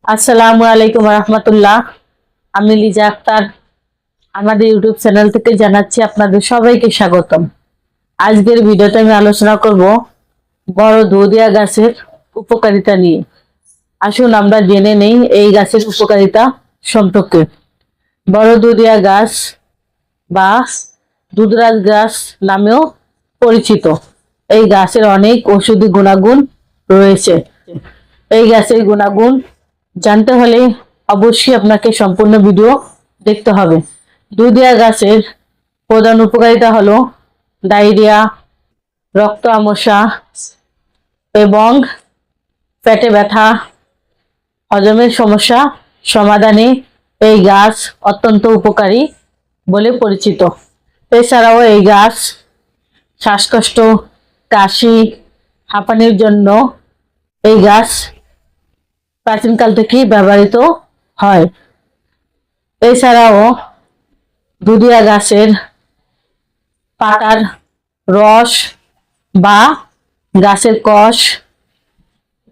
আসসালামু আলাইকুম রহমতুল্লাহ। আমি লিজা আক্তার আমাদের ইউটিউব চ্যানেল থেকে জানাচ্ছি আপনাদের সবাইকে স্বাগতম। আজকের ভিডিওতে আমি আলোচনা করব বড় দুধিয়া গাছের উপকারিতা নিয়ে। আসুন আমরা জেনে নেই এই গাছের উপকারিতা সম্পর্কে। বড় দুধিয়া গাছ বা দুধরাজ গাছ নামেও পরিচিত। এই গাছের অনেক ঔষধি গুণাগুণ রয়েছে। এই গাছের গুণাগুণ জানতে হলে অবশ্যই আপনাকে সম্পূর্ণ ভিডিও দেখতে হবে। দুধিয়া গাছের প্রধান উপকারিতা হলো ডায়রিয়া, রক্ত আমসা এবং পেটে ব্যথা, হজমের সমস্যা সমাধানে এই গাছ অত্যন্ত উপকারী বলে পরিচিত। এছাড়াও এই গাছ শ্বাসকষ্ট, কাশি, হাঁপানির জন্য এই গাছ প্রাচীনকাল থেকেই ব্যবহৃত হয়। এছাড়াও দুধিয়া গাছের পাতার রস বা গাছের কষ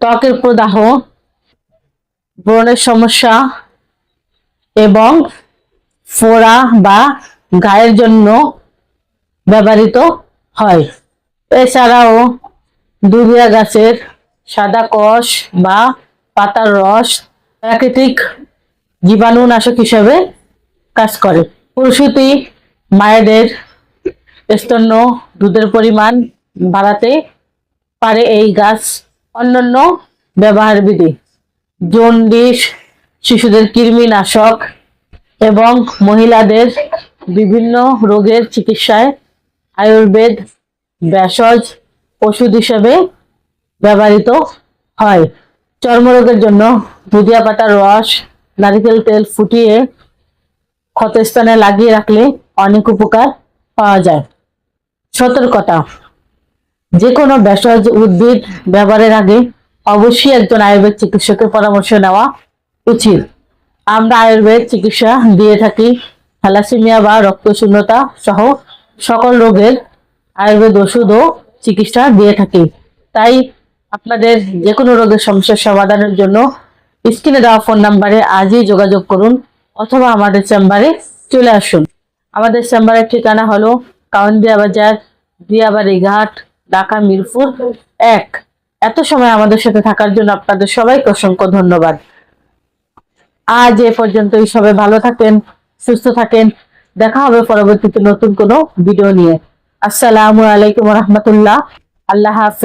ত্বকের প্রদাহ, ব্রণের সমস্যা এবং ফোড়া বা গায়ের জন্য ব্যবহৃত হয়। এছাড়াও দুধিয়া গাছের সাদা কষ বা পাতার রস প্রাকৃতিক জীবাণুনাশক হিসেবে কাজ করে। প্রসূতি মায়েদের স্তন্য দুধের পরিমাণ বাড়াতে পারে এই গাছ। অন্যান্য ব্যবহার বিধি: জন্ডিস, শিশুদের কৃমিনাশক এবং মহিলাদের বিভিন্ন রোগের চিকিৎসায় আয়ুর্বেদ ভেষজ ওষুধ হিসেবে ব্যবহৃত হয়। চর্মরোগের জন্য দুধিয়া পাতার রস, নারিকেল তেল ফুটিয়ে ক্ষতস্থানে লাগিয়ে রাখলে অনেক উপকার পাওয়া যায়। সতর্কতা: যে কোনো ভেষজ উদ্ভিদ ব্যবহারের আগে অবশ্যই একজন আয়ুর্বেদ চিকিৎসকের পরামর্শ নেওয়া উচিত। আমরা আয়ুর্বেদ চিকিৎসা দিয়ে থাকি থ্যালাসেমিয়া বা রক্তশূন্যতা সহ সকল রোগের আয়ুর্বেদ ওষুধ ও চিকিৎসা দিয়ে থাকি। তাই আপনাদের যে কোনো রোগের সমস্যার সমাধানের জন্য স্ক্রিনে দেওয়া ফোন নাম্বারে আজই যোগাযোগ করুন অথবা আমাদের চেম্বারে চলে আসুন। আমাদের চেম্বারের ঠিকানা হলো কাউন্দিয়া বাজার, দিয়াবাড়ি ঘাট, ঢাকা মিরপুর 1। এত সময় আমাদের সাথে থাকার জন্য আপনাদের সবাইকে অসংখ্য ধন্যবাদ। আজ এ পর্যন্তই। সবাই ভালো থাকেন, সুস্থ থাকেন। দেখা হবে পরবর্তীতে নতুন কোনো ভিডিও নিয়ে। আসসালামু আলাইকুম রহমতুল্লাহ। আল্লাহ হাফেজ।